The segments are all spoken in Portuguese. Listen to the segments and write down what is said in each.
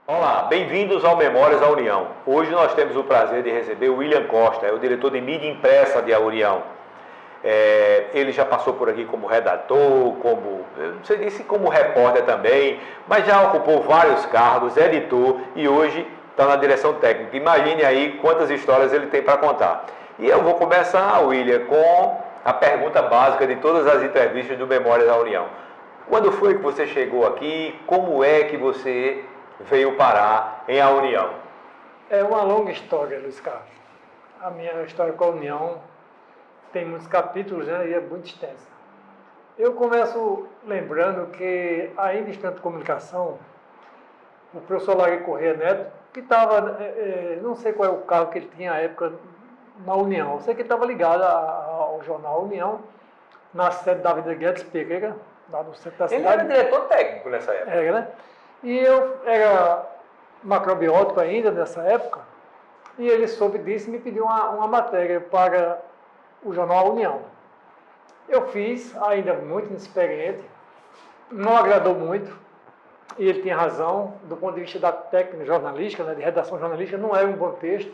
Olá, bem-vindos ao Memórias da União. Hoje nós temos o prazer de receber o William Costa, é o diretor de mídia impressa da União. Ele já passou por aqui como redator, não sei se como repórter também, mas já ocupou vários cargos, editor e hoje está na direção técnica. Imagine aí quantas histórias ele tem para contar. E eu vou começar, William, com a pergunta básica de todas as entrevistas do Memórias da União. Quando foi que você chegou aqui? Como é que você veio parar em A União? É uma longa história, Luiz Carlos. A minha história com a União tem muitos capítulos, né, e é muito extensa. Eu começo lembrando que, ainda em Estado de Comunicação, o professor Larry Corrêa Neto, que estava, não sei qual é o cargo que ele tinha à época na União, eu sei que ele estava ligado ao jornal União, na sede da Avenida Guedes Pereira, lá no centro da cidade. Ele era diretor técnico nessa época. Era, né? E eu era macrobiótico ainda nessa época, e ele soube disso e me pediu uma matéria para o jornal União. Eu fiz, ainda muito inexperiente, não agradou muito, e ele tinha razão, do ponto de vista da técnica jornalística, né, de redação jornalística, não era um bom texto,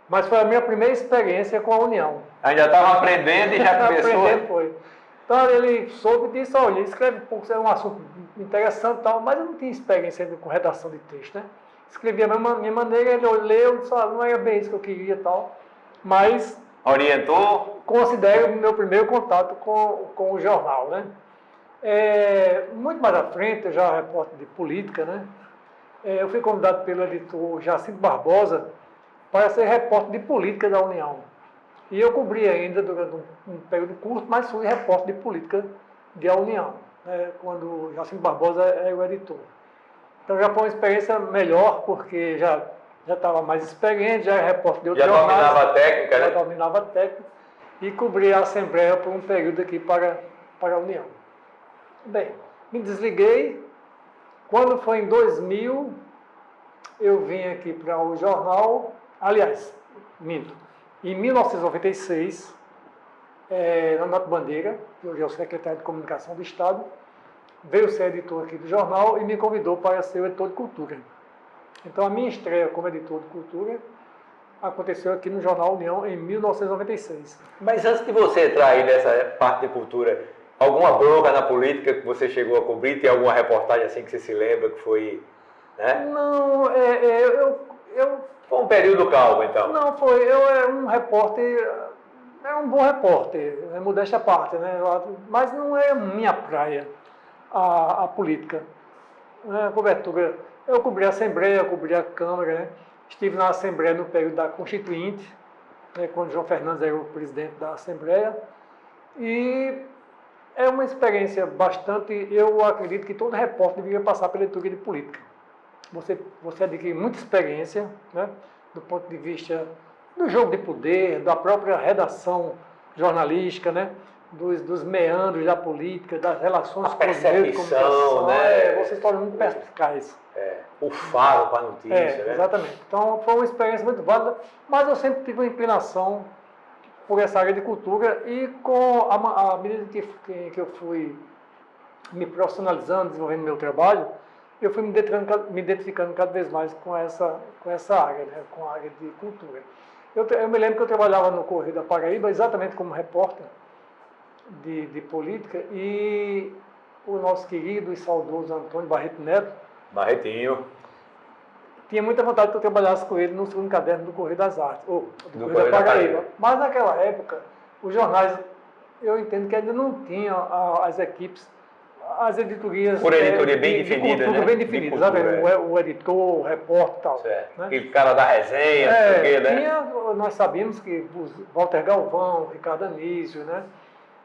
mas foi a minha primeira experiência com a União. Ainda estava aprendendo e já começou? Aprendendo foi. Então ele soube e disse, olha, escreve um pouco, é um assunto interessante e tal, mas eu não tinha experiência ainda com redação de texto, né? Escrevi a minha maneira, ele leu, disse, não era bem isso que eu queria e tal, mas... Orientou? Considero o meu primeiro contato com o jornal, né? Muito mais à frente, eu já repórter de política, né? Eu fui convidado pelo editor Jacinto Barbosa para ser repórter de política da União. E eu cobri ainda durante um período curto, mas fui repórter de política da União, né, quando Jacinto Barbosa era o editor. Então já foi uma experiência melhor, porque já estava mais experiente, já era repórter de outros jornais. Já dominava a técnica, né? Já dominava a técnica e cobri a Assembleia por um período aqui para a União. Bem, me desliguei. Quando foi em 2000, eu vim aqui para o jornal, aliás, minto. Em 1996, Renato Bandeira, que hoje é o secretário de Comunicação do Estado, veio ser editor aqui do jornal e me convidou para ser o editor de cultura. Então, a minha estreia como editor de cultura aconteceu aqui no Jornal União em 1996. Mas antes de você entrar aí nessa parte de cultura, alguma bronca na política que você chegou a cobrir? Tem alguma reportagem assim que você se lembra que foi... Né? Não, Foi um período calmo, então? Não, foi. Eu era um repórter, era um bom repórter, modéstia à parte, né? Mas não é minha praia, a política. A cobertura. Eu cobri a Assembleia, eu cobri a Câmara, né? Estive na Assembleia no período da Constituinte, né, quando João Fernandes era o presidente da Assembleia. E é uma experiência bastante... Eu acredito que todo repórter deveria passar pela leitura de política. Você adquire muita experiência, né, do ponto de vista do jogo de poder, da própria redação jornalística, né, dos meandros da política, das relações com os meios de comunicação. Né? Você se torna muito perspicaz. O faro para a notícia, né? Exatamente. Então foi uma experiência muito válida, mas eu sempre tive uma inclinação por essa área de cultura e com a medida que eu fui me profissionalizando, desenvolvendo meu trabalho, eu fui me identificando cada vez mais com essa área, né, com a área de cultura. Eu me lembro que eu trabalhava no Correio da Paraíba, exatamente como repórter de política, e o nosso querido e saudoso Antônio Barreto Neto, Barretinho, tinha muita vontade que eu trabalhasse com ele no segundo caderno do Correio das Artes, ou do Correio da Paraíba. Mas naquela época, os jornais, eu entendo que ainda não tinham as equipes, as editorias... Por editoria bem definida, né? Bem definidas, sabe? O editor, o repórter e tal. Certo. Né? Aquele cara da resenha, não sei o quê, né? Nós sabíamos que Walter Galvão, Ricardo Anísio, né?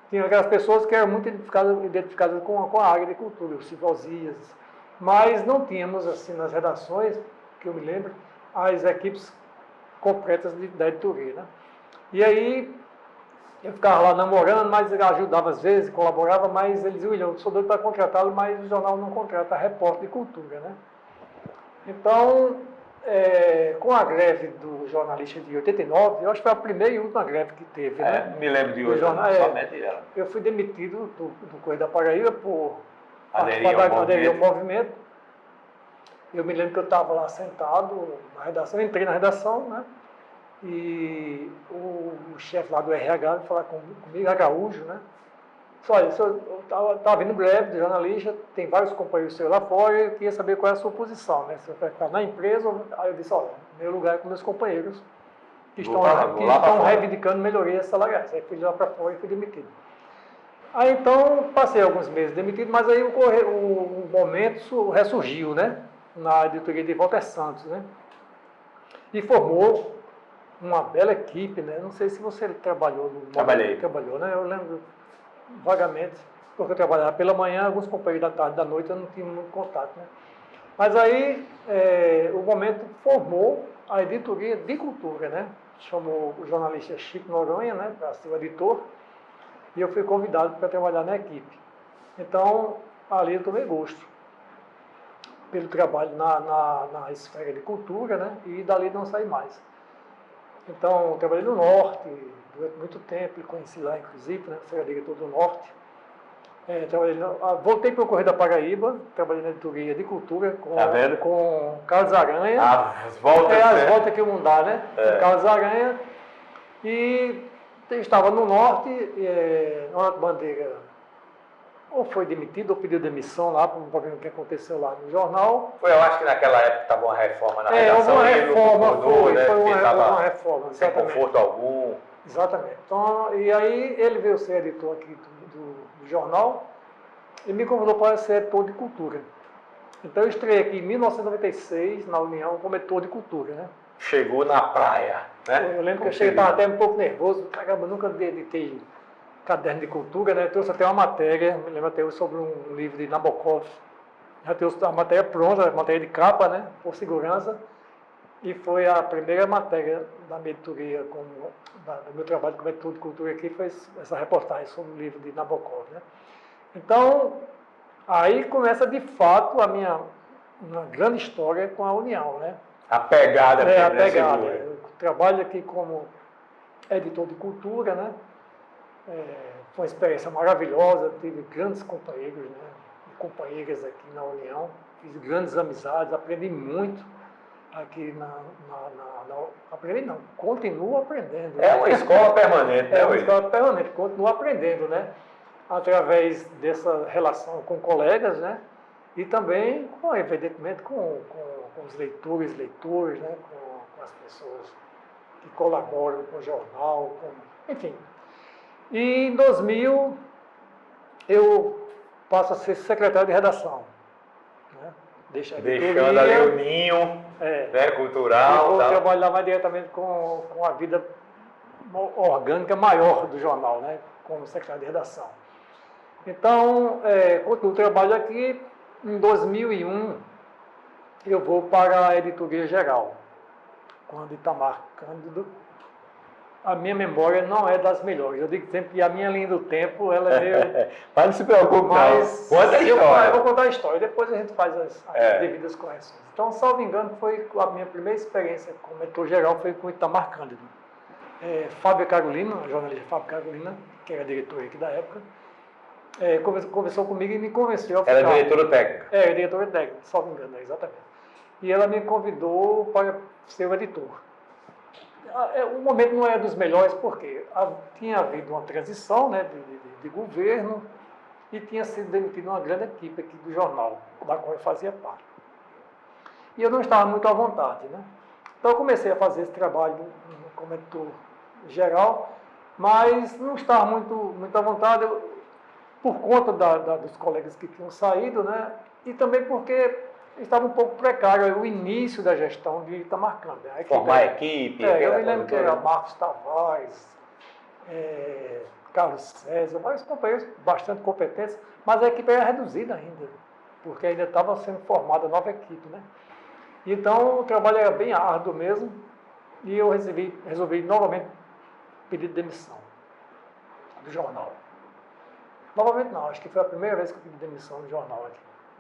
Tinha aquelas pessoas que eram muito identificadas com a área de cultura, o Silvio Osias, mas não tínhamos, assim, nas redações, que eu me lembro, as equipes completas da editoria, né? E aí Eu ficava lá namorando, mas ele ajudava às vezes, colaborava, mas ele dizia, William, eu sou doido para contratá-lo, mas o jornal não contrata repórter de cultura, né? Então, com a greve do jornalista de 89, eu acho que foi a primeira e última greve que teve, né? Me lembro de outra, somente ela. Eu fui demitido do Correio da Paraíba por Aderir ao movimento. Eu me lembro que eu estava lá sentado na redação, eu entrei na redação, né? E o chefe lá do RH veio falar comigo, Araújo, né? Disse, olha, eu estava vindo greve de jornalista, tem vários companheiros seus lá fora, eu queria saber qual é a sua posição, né? Se você vai ficar na empresa, aí eu disse, olha, meu lugar é com meus companheiros que estão reivindicando melhorias salariais. Aí fui lá para fora e fui demitido. Aí então, passei alguns meses demitido, mas aí o momento ressurgiu, né? Na editoria de Walter Santos, né? E formou uma bela equipe, né? Não sei se você trabalhou no Trabalhei. Trabalhou, né? Eu lembro vagamente, porque eu trabalhava pela manhã, alguns companheiros da tarde, da noite, eu não tinha muito contato, né? Mas aí o momento formou a editoria de cultura, né? Chamou o jornalista Chico Noronha, né, para ser o editor, e eu fui convidado para trabalhar na equipe. Então, ali eu tomei gosto pelo trabalho na esfera de cultura, né? E dali não saí mais. Então, trabalhei no Norte durante muito tempo, e conheci lá, inclusive, né? Fui diretor do Norte. Voltei para o Correio da Paraíba, trabalhei na editoria de cultura com Carlos Aranha. As voltas que o mundo dá, né? Com Carlos Aranha. E estava no Norte, Norte Bandeira ou foi demitido ou pediu demissão lá por um problema que aconteceu lá no jornal. Eu acho que naquela época estava uma reforma na redação. Houve uma reforma, foi uma reforma. Sem conforto algum. Exatamente. Então, e aí ele veio ser editor aqui do jornal e me convidou para ser editor de cultura. Então eu estreiei aqui em 1996 na União como editor de cultura, né? Chegou na praia, né? Eu lembro que eu cheguei, estava até um pouco nervoso, caramba, nunca editei caderno de cultura, né? Eu trouxe até uma matéria, me lembro até sobre um livro de Nabokov. Já trouxe a matéria pronta, a matéria de capa, né? Por segurança. E foi a primeira matéria da minha editoria, do meu trabalho como editor de cultura aqui, foi essa reportagem sobre o livro de Nabokov, né? Então, aí começa de fato uma grande história com a União, né? A pegada. A pegada. Eu trabalho aqui como editor de cultura, né? Foi uma experiência maravilhosa, tive grandes companheiros, né? E companheiras aqui na União, fiz grandes amizades, aprendi muito aqui aprendi não, continuo aprendendo. É uma escola permanente, né? É uma escola permanente, continuo aprendendo, né? Através dessa relação com colegas, né? E também, evidentemente, com os leitores, né? Com as pessoas que colaboram com o jornal, enfim. E em 2000, eu passo a ser secretário de redação. Né? Deixando ali o ninho, né, cultural. Eu vou trabalhar mais diretamente com a vida orgânica maior do jornal, né? Como secretário de redação. Então, continuo o trabalho aqui. Em 2001, eu vou para a editoria geral, quando Itamar Cândido. A minha memória não é das melhores. Eu digo sempre que a minha linha do tempo, ela é meio... Mas não se preocupe, mas conta a história. Eu vou contar a história, depois a gente faz as devidas correções. Então, salvo engano, foi a minha primeira experiência como editor geral foi com Itamar Cândido. Fábio Carolina, a jornalista Fábio Carolina, que era diretor aqui da época, conversou comigo e me convenceu a ficar. Ela é diretora técnica? Diretora técnica, salvo engano, exatamente. E ela me convidou para ser o editor. O momento não era dos melhores porque tinha havido uma transição, né, de governo e tinha sido demitida uma grande equipe aqui do jornal, da qual eu fazia parte. E eu não estava muito à vontade, né? Então eu comecei a fazer esse trabalho como editor geral, mas não estava muito à vontade por conta dos colegas que tinham saído, né? E também porque estava um pouco precário o início da gestão de Itamar Cândido. Formar a equipe. Eu me lembro que era Marcos Tavares, Carlos César, vários companheiros bastante competentes, mas a equipe era reduzida ainda, porque ainda estava sendo formada a nova equipe, né? Então o trabalho era bem árduo mesmo, e eu resolvi novamente pedir demissão. do jornal. Novamente não, acho que foi a primeira vez que eu pedi demissão do jornal aqui,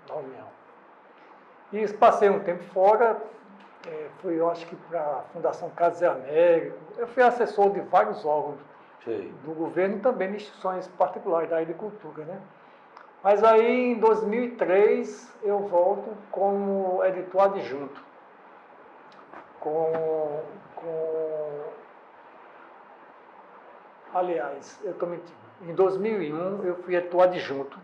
na União. E passei um tempo fora, fui, eu acho que para a Fundação Casas e Américo. Eu fui assessor de vários órgãos do governo e também de instituições particulares da área de cultura, né? Mas aí, em 2003, eu volto como editor adjunto. Aliás, eu estou mentindo. Em 2001, eu fui editor adjunto,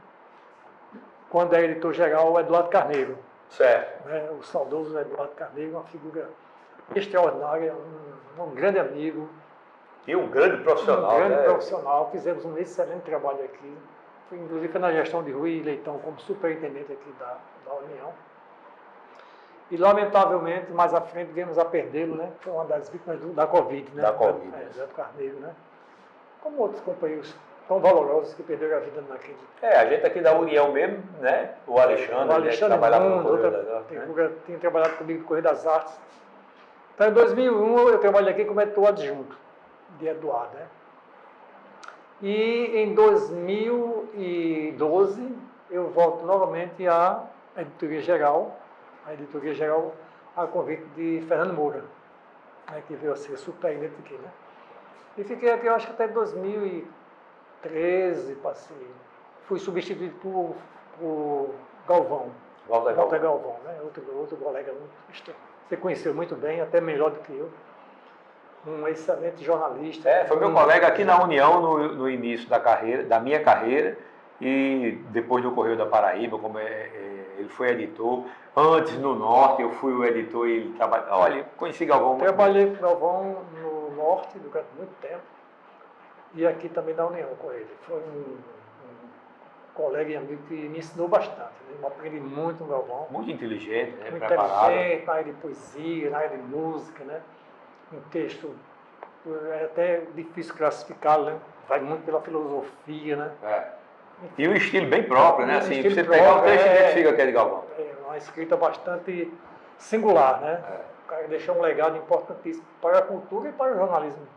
quando era editor-geral o Eduardo Carneiro. Certo. Né? O saudoso Eduardo Carneiro, uma figura extraordinária, um grande amigo. E um grande profissional, Um grande profissional. Fizemos um excelente trabalho aqui. Inclusive foi na gestão de Rui Leitão como superintendente aqui da União. E, lamentavelmente, mais à frente, viemos a perdê-lo, né? Foi uma das vítimas da Covid, né? Da Covid. Eduardo Carneiro, né? Como outros companheiros tão valorosos que perderam a vida naquele. A gente aqui da União mesmo, né? O Alexandre trabalhava no Correio das Artes, figura, tinha trabalhado comigo no Correio das Artes. Então, em 2001, eu trabalhei aqui como editor adjunto de Eduardo, né? E em 2012, eu volto novamente à editoria-geral, a convite de Fernando Moura, né, que veio a ser superintendente aqui, né? E fiquei aqui, eu acho que até 2013, passei. Fui substituído por Galvão. Walter Galvão, né? Outro colega muito estranho. Você conheceu muito bem, até melhor do que eu. Um excelente jornalista. Foi meu colega aqui na União no início da minha carreira, e depois do Correio da Paraíba, como ele foi editor. Antes, no Norte, eu fui o editor e ele trabalhou. Olha, conheci Galvão. Trabalhei com Galvão no Norte durante muito tempo, e aqui também na União com ele. Foi um colega e amigo que me ensinou bastante. Né? Eu aprendi muito com o Galvão. Muito inteligente, né? Muito Preparado. inteligente, na área de poesia, na área de música, né? Um texto é até difícil classificar, né? Vai muito pela filosofia, né? E um estilo bem próprio, né? Assim, você próprio, pegar o texto e identifica aquele Galvão. É uma escrita bastante singular, né? O cara deixou um legado importantíssimo para a cultura e para o jornalismo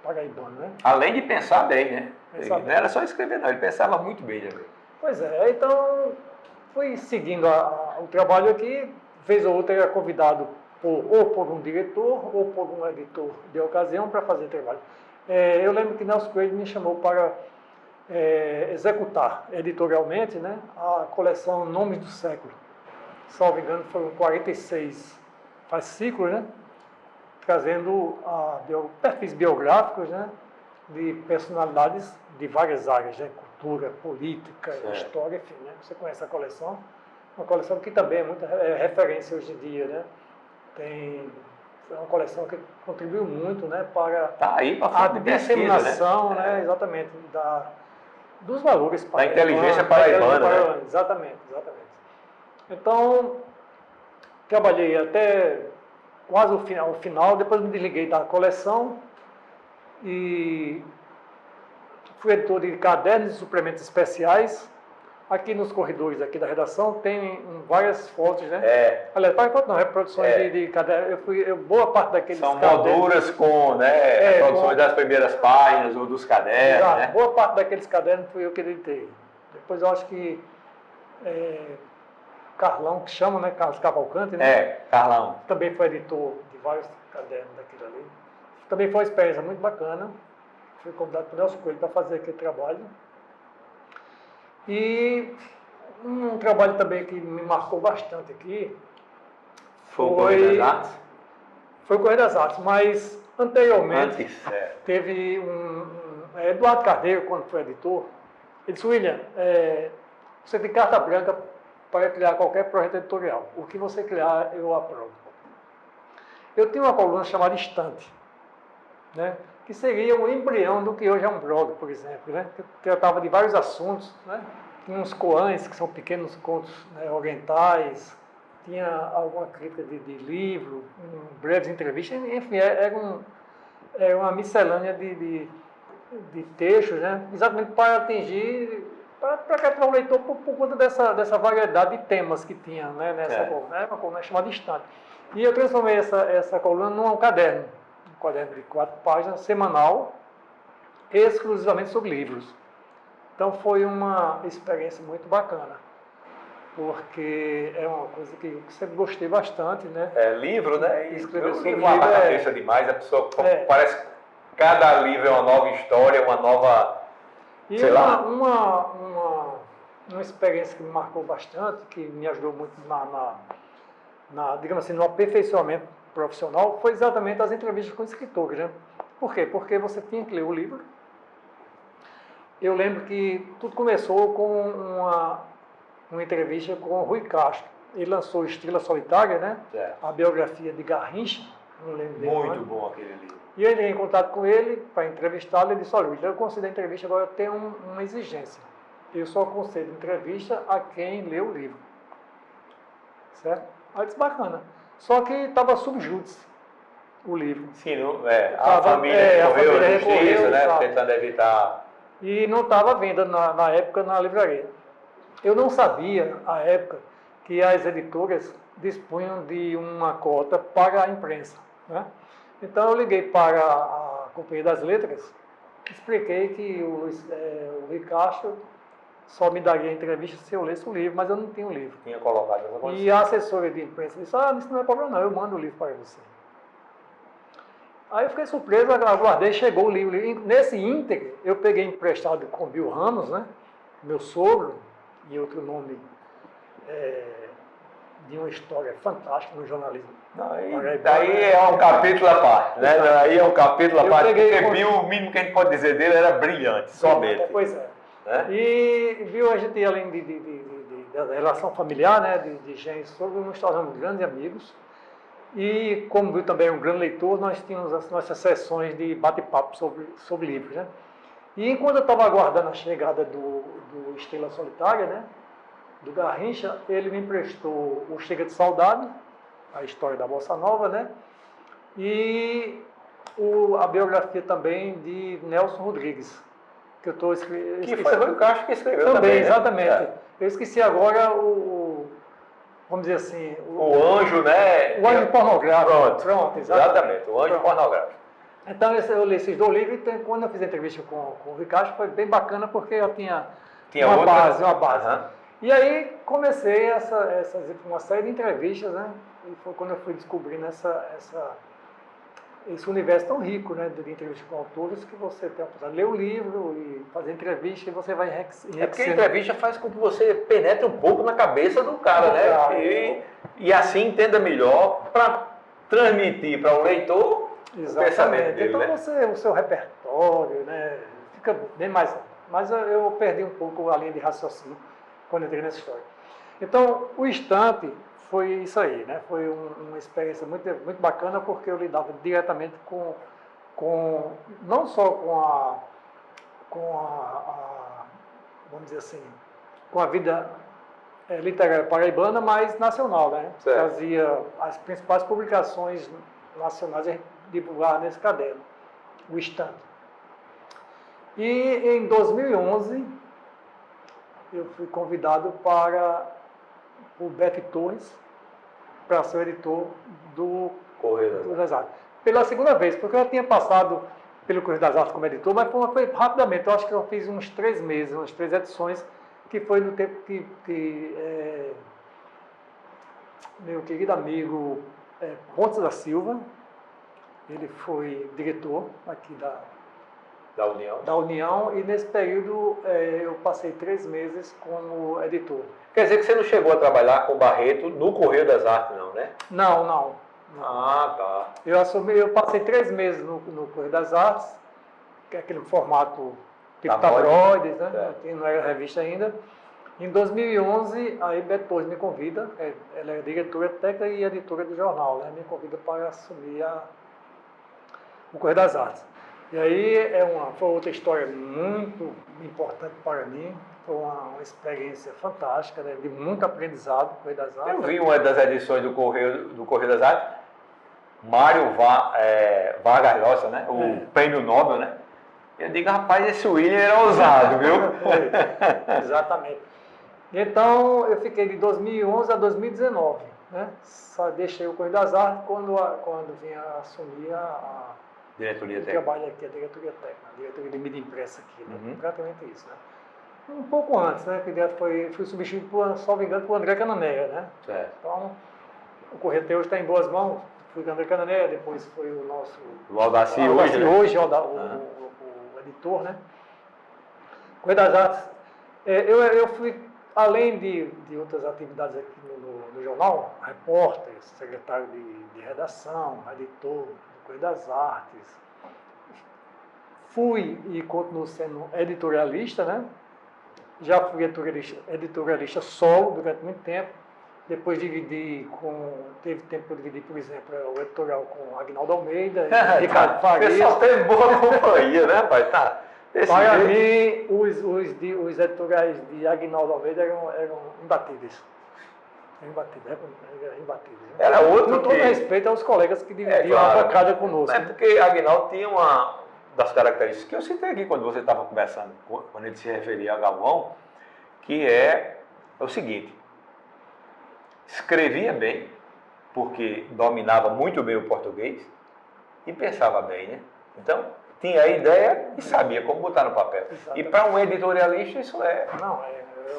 paraibano, né? Além de pensar bem, né? Exatamente. Não era só escrever, não. Ele pensava muito bem também. Pois é. Então, fui seguindo o trabalho aqui. Vez ou outra era convidado ou por um diretor ou por um editor de ocasião para fazer trabalho. Eu lembro que Nelson Coelho me chamou para executar editorialmente, né, a coleção Nomes do Século. Salvo engano, foram 46 fascículos, né, trazendo perfis biográficos, né, de personalidades de várias áreas, né, cultura, política, história, enfim. Né, você conhece a coleção, uma coleção que também é muita referência hoje em dia, né. É uma coleção que contribuiu muito, né, para a disseminação, né, exatamente, dos valores paraibanos. Da inteligência paraibana, né? Exatamente. Então, trabalhei até quase o final, depois me desliguei da coleção e fui editor de cadernos e suplementos especiais. Aqui nos corredores aqui da redação tem várias fotos, né? Aliás, para enquanto não, reproduções de cadernos. Boa parte daqueles são molduras com reproduções das primeiras páginas ou dos cadernos. Exato, né? Boa parte daqueles cadernos fui eu que editei. Depois eu acho que Carlão, que chama, né? Carlos Cavalcante, né? Carlão. Também foi editor de vários cadernos daquilo ali. Também foi uma experiência muito bacana. Fui convidado por Nelson Coelho para fazer aquele trabalho. E um trabalho também que me marcou bastante aqui foi o Correio das Artes? Foi o Correio das Artes, mas anteriormente teve Eduardo Carneiro, quando foi editor, ele disse: William, você tem carta branca para criar qualquer projeto editorial. O que você criar, eu aprovo. Eu tinha uma coluna chamada Estante, né? Que seria o embrião do que hoje é um blog, por exemplo, né? Que tratava de vários assuntos, né? Tinha uns koans, que são pequenos contos, né, orientais, tinha alguma crítica de livro, breves entrevistas, enfim, era uma miscelânea de textos, né? Exatamente para atingir, para cativar o leitor por conta dessa variedade de temas que tinha, né, nessa coluna. Era uma coluna chamada Estante. E eu transformei essa coluna num caderno. Um caderno de 4 páginas, semanal, exclusivamente sobre livros. Então foi uma experiência muito bacana, porque é uma coisa que eu sempre gostei bastante, né? Livro, né? E Escrever o sobre livro abre a livro cabeça demais, a pessoa parece que cada livro é uma nova história, uma nova, E sei lá. uma experiência que me marcou bastante, que me ajudou muito digamos assim, no aperfeiçoamento profissional, foi exatamente as entrevistas com escritores, né? Por quê? Porque você tinha que ler o livro. Eu lembro que tudo começou com uma entrevista com o Rui Castro. Ele lançou Estrela Solitária, né? A biografia de Garrincha, não lembro dele. Muito bom aquele livro. E eu entrei em contato com ele para entrevistá-lo e ele disse, olha, eu considero a entrevista, agora eu tenho uma exigência. Eu só concedo entrevista a quem lê o livro. Certo? Aí eu disse, bacana. Só que estava subjúdice o livro. Sim, a família recorreu à justiça, né? Sabe? Tentando evitar. E não estava à venda na época na livraria. Eu não sabia, à época, que as editoras dispunham de uma cota para a imprensa. Né? Então eu liguei para a Companhia das Letras, expliquei que o Rui Castro só me daria entrevista se eu lesse o livro, mas eu não tinha o livro. Tinha colocado essa coisa. E a assessora de imprensa disse, isso não é problema não, eu mando o livro para você. Aí eu fiquei surpreso, aguardei, chegou o livro. E nesse íntegro, eu peguei emprestado com o Bill Ramos, né? Meu sogro, e outro nome de uma história fantástica no jornalismo. Daí é um capítulo à parte, né? Daí é um capítulo à parte, porque Bill, o mínimo que a gente pode dizer dele era brilhante, somente. Pois é. E Bill, a gente, além da relação familiar, né? De gente e sogro, nos tornamos grandes amigos. E como Bill também é um grande leitor, nós tínhamos as nossas sessões de bate-papo sobre livros, né? E enquanto eu estava aguardando a chegada do Estrela Solitária, né? Do Garrincha, ele me emprestou o Chega de Saudade, a história da Bossa Nova, né? E a biografia também de Nelson Rodrigues, que eu estou escrevendo. Que foi o Castro que escreveu também, né? Exatamente. Eu esqueci agora vamos dizer assim... O anjo, né? O anjo pornográfico. Pronto, exatamente. O anjo pornográfico. Então eu li esses dois livros e quando eu fiz a entrevista com o Ricardo foi bem bacana porque eu tinha uma base. Uhum. E aí comecei uma série de entrevistas, né? E foi quando eu fui descobrindo esse universo tão rico, né? De entrevistas com autores, que você tem a oportunidade de ler o livro e fazer entrevista e você vai enriquecendo. É porque a entrevista faz com que você penetre um pouco na cabeça do cara, né? E assim entenda melhor para transmitir para o leitor o pensamento dele. Então o seu repertório, né? Fica bem mais... Mas eu perdi um pouco a linha de raciocínio quando entrei nessa história. Então, o Estante foi isso aí, né? Foi uma experiência muito, muito bacana porque eu lidava diretamente não só vamos dizer assim, com a vida literária paraibana, mas nacional, né? Fazia as principais publicações nacionais a divulgar nesse caderno, o Estante. E em 2011 eu fui convidado para o Beto Torres para ser o editor do Correio das Artes. Pela segunda vez, porque eu já tinha passado pelo Correio das Artes como editor, mas foi rapidamente. Eu acho que eu fiz uns 3 meses, umas 3 edições, que foi no tempo que meu querido amigo Pontes da Silva, ele foi diretor aqui da União, e nesse período eu passei 3 meses como editor. Quer dizer que você não chegou a trabalhar com o Barreto no Correio das Artes, não, né? Não. Ah, tá. Eu passei 3 meses no Correio das Artes, que é aquele formato tipo tabloides, né? Não era revista ainda. Em 2011, a Beto Torres me convida, ela é diretora técnica e editora do jornal, né? Me convida para assumir o Correio das Artes. E aí foi outra história muito importante para mim, foi uma experiência fantástica, né? De muito aprendizado no Correio das Artes. Eu vi uma das edições do Correio das Artes, Mário Vargas Llosa, né? O prêmio Nobel, né? Eu digo, rapaz, esse William era ousado, viu? Foi, exatamente. Então, eu fiquei de 2011 a 2019, né? Só deixei o Correio das Artes quando vim a assumir Diretoria Eu técnica. trabalho aqui, a diretoria técnica, a diretoria de mídia impressa aqui, né? Praticamente isso, né? Um pouco antes, né? Que fui substituído, salvo engano, por André Cananéia, né? Certo. Então, o Correio hoje está em boas mãos. Fui com o André Cananéia, depois foi o nosso... O Aldaci hoje, Aldaci né? hoje, o editor, né? Correio das Artes. Eu fui, além de outras atividades aqui no jornal, repórter, secretário de redação, editor do Correio das Artes. Fui e continuo sendo editorialista, né? Já fui editorialista solo durante muito tempo. Depois teve tempo para dividir, por exemplo, o editorial com Agnaldo Almeida, Ricardo Farias. O pessoal tem boa companhia, né, rapaz? Tá. Para mim, os editoriais de Agnaldo Almeida eram imbatíveis. Imbatíveis. Era outro com todo respeito aos colegas que dividiam a bancada conosco. É porque Agnaldo tinha uma das características que eu citei aqui quando você estava conversando, quando ele se referia a Galvão, que é o seguinte: escrevia bem, porque dominava muito bem o português, e pensava bem, né? Então, tinha a ideia e sabia como botar no papel. Exatamente. E para um editorialista isso é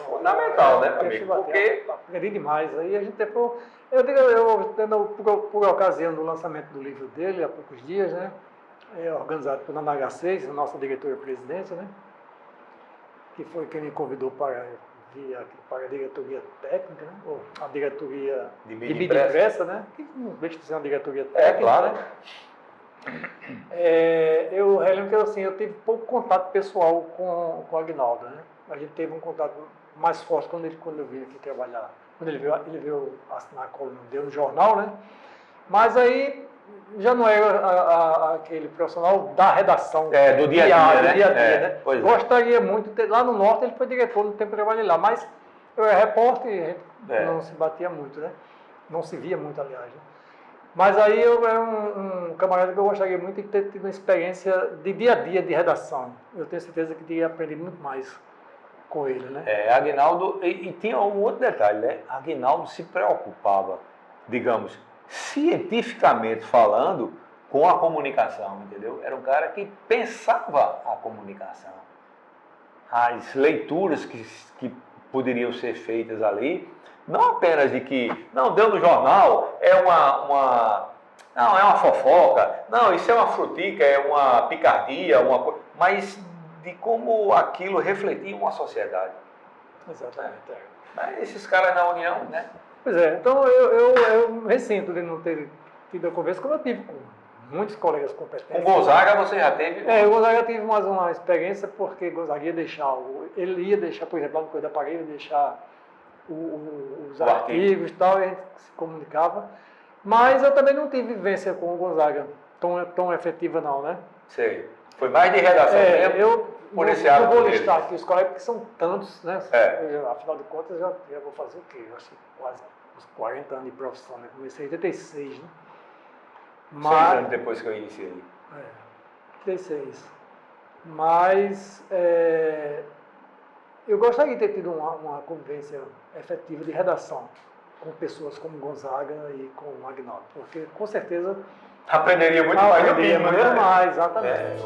fundamental, né, amigo? Porque aprendi demais. Aí a gente depois, por ocasião do lançamento do livro dele, há poucos dias, né? Organizado pela NH6, a nossa diretora-presidência, né? Que foi quem me convidou para a diretoria técnica, né? Ou a diretoria de mídia impressa, né? Que não deixa de ser uma diretoria técnica, claro. Né? Eu relembro que assim, eu tive pouco contato pessoal com o Agnaldo, né? A gente teve um contato mais forte quando eu vim aqui trabalhar, quando ele veio assinar a coluna dele no jornal, né? Mas aí já não era aquele profissional da redação do dia a dia, né? Gostaria muito de ter, lá no Norte ele foi diretor no tempo que eu trabalhei lá, mas eu era repórter e não se batia muito, né? Não se via muito, aliás, né? Mas aí eu era um camarada que eu gostaria muito de ter tido uma experiência de dia a dia de redação. Eu tenho certeza que teria aprendido muito mais com ele, né? Agnaldo, e tinha um outro detalhe, né? Agnaldo se preocupava, digamos, cientificamente falando, com a comunicação, entendeu? Era um cara que pensava a comunicação. As leituras que poderiam ser feitas ali, não apenas de que, não, deu no jornal, não, é uma fofoca, não, isso é uma frutica, é uma picardia, mas de como aquilo refletia uma sociedade. Exatamente. Mas esses caras na União, né? Pois é, então eu ressinto de não ter tido a conversa, como eu tive com muitos colegas competentes. Com Gonzaga você já teve? O Gonzaga tive mais uma experiência, porque Gonzaga ia deixar, ele ia deixar, por exemplo, lá no Correio da Paraíba, ia deixar os artigos e tal, e a gente se comunicava. Mas eu também não tive vivência com o Gonzaga tão efetiva não, né? Sei. Foi mais de redação mesmo? Eu não vou listar aqui os colegas, porque são tantos, né? Afinal de contas, já vou fazer o quê? Eu acho que quase uns 40 anos de profissão, né? Comecei em 86, né? 6 anos depois que eu iniciei. 86. Mas eu gostaria de ter tido uma convivência efetiva de redação com pessoas como Gonzaga e com o Agnaldo, porque com certeza aprenderia muito mais do que muito mais, exatamente.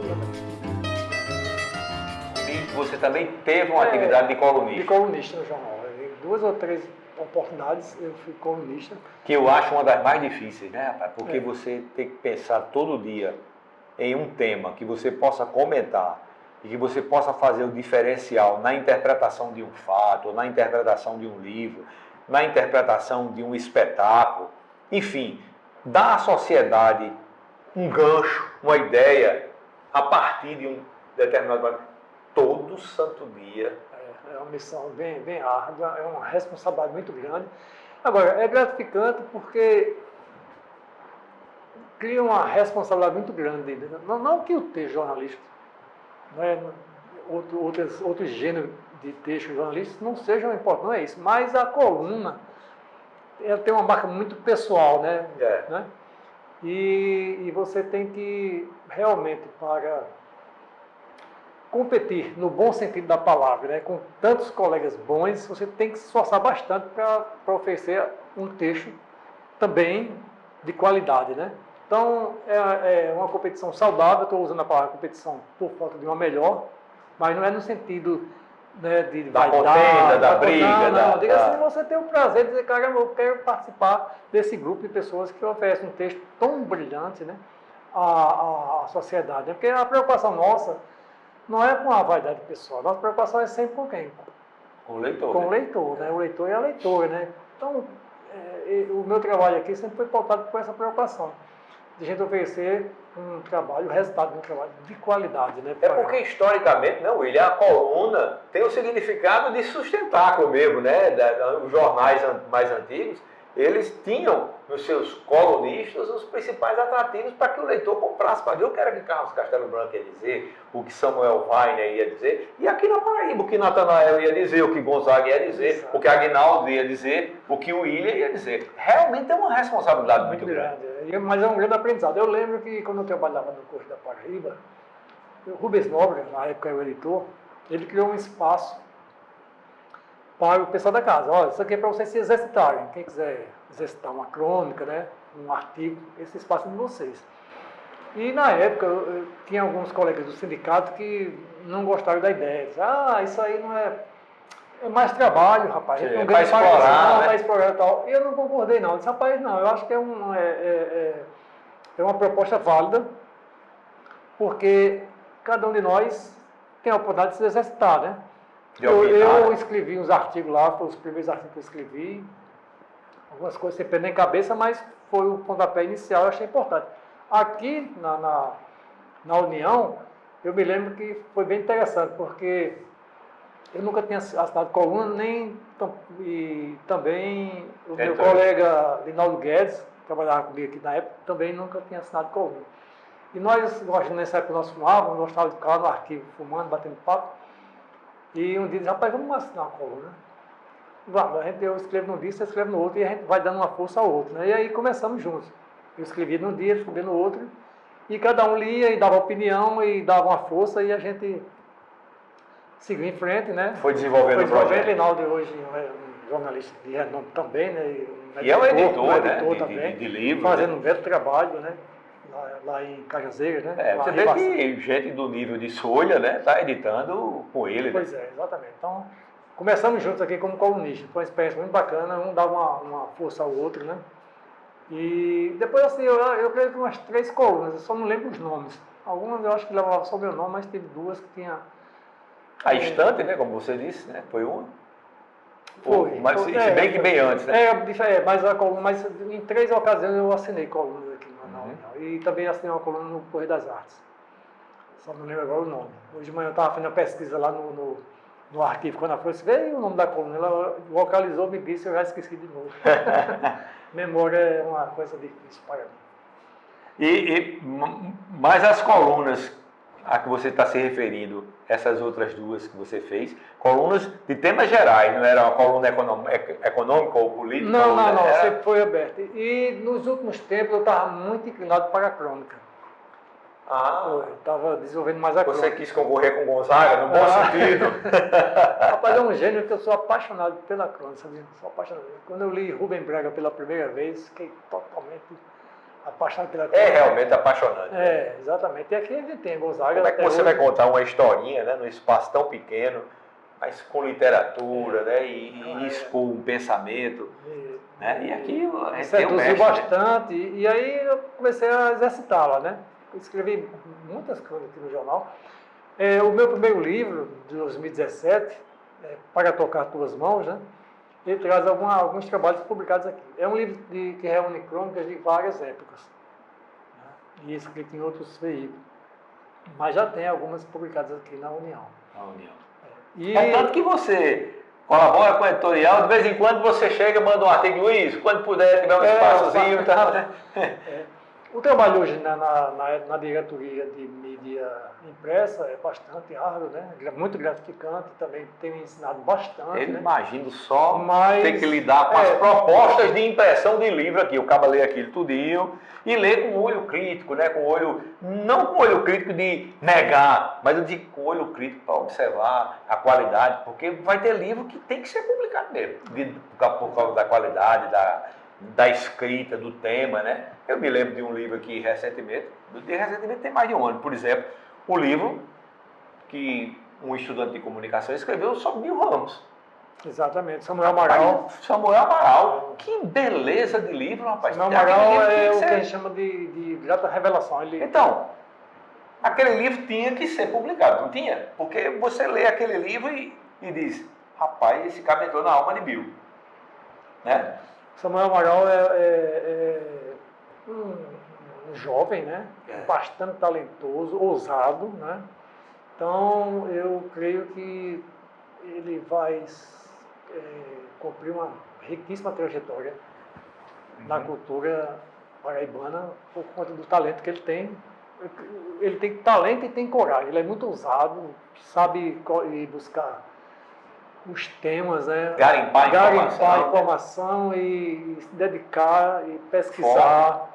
E você também teve uma atividade de colunista? De colunista no jornal. Em 2 ou 3 oportunidades eu fui colunista. Que eu acho uma das mais difíceis, né, rapaz? Porque você tem que pensar todo dia em um tema que você possa comentar e que você possa fazer o diferencial na interpretação de um fato, na interpretação de um livro, na interpretação de um espetáculo, enfim, dar à sociedade um gancho, uma ideia, a partir de um determinado... Todo santo dia. É uma missão bem árdua, é uma responsabilidade muito grande. Agora, é gratificante porque cria uma responsabilidade muito grande. Não que o texto jornalístico, né, outros gêneros de texto jornalístico não sejam importantes, não é isso. Mas a coluna, ela tem uma marca muito pessoal, né? Né? E você tem que realmente, para competir no bom sentido da palavra, né? Com tantos colegas bons, você tem que se esforçar bastante para oferecer um texto também de qualidade, né? Então, é uma competição saudável, estou usando a palavra competição por falta de uma melhor, mas não é no sentido, né, de da contenda, da briga. Não, diga assim, você tem o prazer de dizer, caramba, eu quero participar desse grupo de pessoas que oferecem um texto tão brilhante, né, à sociedade. Porque a preocupação nossa não é com a vaidade pessoal, nossa preocupação é sempre com quem? Com o leitor. Com né? o leitor, né? O leitor e a leitora, né? Então, o meu trabalho aqui sempre foi pautado por essa preocupação, de a gente oferecer um trabalho, o resultado de um trabalho de qualidade, né? É porque, historicamente, né, William, a coluna tem o significado de sustentáculo mesmo, né? Os jornais mais antigos, eles tinham nos seus colunistas os principais atrativos para que o leitor comprasse, para ver o que era que Carlos Castelo Branco ia dizer, o que Samuel Weiner ia dizer, e aqui na Paraíba, o que Natanael ia dizer, o que Gonzaga ia dizer, Exato. O que Aguinaldo ia dizer, o que o William ia dizer. Realmente é uma responsabilidade muito grande. Mas é um grande aprendizado. Eu lembro que quando eu trabalhava no curso da Paraíba, o Rubens Nobre, na época eu editor, ele criou um espaço para o pessoal da casa. Olha, isso aqui é para vocês se exercitarem. Quem quiser exercitar uma crônica, né, um artigo, esse espaço é de vocês. E na época eu tinha alguns colegas do sindicato que não gostaram da ideia. Diziam, isso aí não é... É mais trabalho, rapaz. Sim, para explorar, né? Para explorar e tal. E eu não concordei, não. Eu disse, rapaz, não. Eu acho que é uma proposta válida, porque cada um de nós tem a oportunidade de se exercitar, né? Eu escrevi uns artigos lá, foram os primeiros artigos que eu escrevi. Algumas coisas sem pé nem cabeça, mas foi o pontapé inicial, eu achei importante. Aqui na União, eu me lembro que foi bem interessante, porque eu nunca tinha assinado coluna, e também o meu colega Linaldo Guedes, que trabalhava comigo aqui na época, também nunca tinha assinado coluna. E nós, nessa época, nós fumávamos, gostávamos de ficar no arquivo fumando, batendo papo. E um dia disse, rapaz, vamos assinar uma coluna. Vamos, eu escrevo num dia, você escreve no outro, e a gente vai dando uma força ao outro. Né? E aí começamos juntos. Eu escrevia num dia, ele escrevia no outro, e cada um lia e dava opinião e dava uma força, e a gente seguiu em frente, né? Foi desenvolvendo o projeto. Reinaldo hoje é um jornalista de renome também, né? E é um editor, né? Também, de livros. Fazendo um belo trabalho, né? Lá em Cajazeiras, né? Você vê que gente do nível de Solha, né? Está editando com ele. Pois né? Exatamente. Então, começamos juntos aqui como colunistas. Foi uma experiência muito bacana, um dá uma força ao outro, né? E depois, assim, eu creio que umas 3 colunas, eu só não lembro os nomes. Algumas eu acho que levavam só o meu nome, mas teve 2 que tinha... A Estante, né? Como você disse, né? Foi uma. Foi. Mas se bem que bem antes, né? Mas a coluna, mas em 3 ocasiões eu assinei colunas aqui na União. E também assinei uma coluna no Correio das Artes. Só não lembro agora o nome. Hoje de manhã eu estava fazendo uma pesquisa lá no arquivo, quando ela falou, veio o nome da coluna, ela localizou, me disse, eu já esqueci de novo. Memória é uma coisa difícil para mim. Mas as colunas a que você está se referindo, essas outras 2 que você fez, colunas de temas gerais, não era uma coluna econômica ou política? Não, sempre foi aberta. E nos últimos tempos eu estava muito inclinado para a crônica. Eu estava desenvolvendo mais a crônica. Você quis concorrer com Gonzaga, no bom sentido? Rapaz, é um gênero que eu sou apaixonado pela crônica, sabe? Sou apaixonado. Quando eu li Rubem Braga pela primeira vez, fiquei totalmente apaixonado pela crônica. É realmente apaixonante. Exatamente. E aqui a gente tem Gonzaga. Como é que você vai contar uma historinha, né, num espaço tão pequeno, mas com literatura, né, e expor um pensamento, né? E aqui a gente tem um mestre, bastante, né? E aí eu comecei a exercitá-la, né? Eu escrevi muitas coisas aqui no jornal. O meu primeiro livro, de 2017, Para Tocar Tuas Mãos, né? Ele traz alguns trabalhos publicados aqui. É um livro que reúne crônicas de várias épocas, né? E escrito em outros veículos. Mas já tem algumas publicadas aqui na União. É tanto que você colabora com o editorial, de vez em quando você chega e manda um artigo, Luiz, quando puder, tiver um espaçozinho e tal, né? O trabalho hoje na diretoria de mídia impressa é bastante árduo, né? Muito gratificante, também tem me ensinado bastante. Eu imagino só ter que lidar com as propostas de impressão de livro aqui. O cara lê aquilo tudinho e lê com olho crítico, né? Não com olho crítico de negar, mas eu digo com olho crítico para observar a qualidade, porque vai ter livro que tem que ser publicado mesmo, por causa da qualidade, da escrita, do tema, né? Eu me lembro de um livro aqui recentemente tem mais de um ano, por exemplo, o livro que um estudante de comunicação escreveu sobre Bill Ramos. Exatamente, Samuel Amaral. Samuel Amaral, que beleza de livro, rapaz. Samuel Amaral é o que a gente chama de grata revelação. Então, aquele livro tinha que ser publicado, não tinha? Porque você lê aquele livro e diz, rapaz, esse cara entrou na alma de Bill. Né? Samuel Amaral é um jovem, né? Bastante talentoso, ousado, né? Então, eu creio que ele vai cumprir uma riquíssima trajetória na cultura paraibana por conta do talento que ele tem. Ele tem talento e tem coragem, ele é muito ousado, sabe ir buscar os temas, né? Garimpar a informação e se dedicar e pesquisar.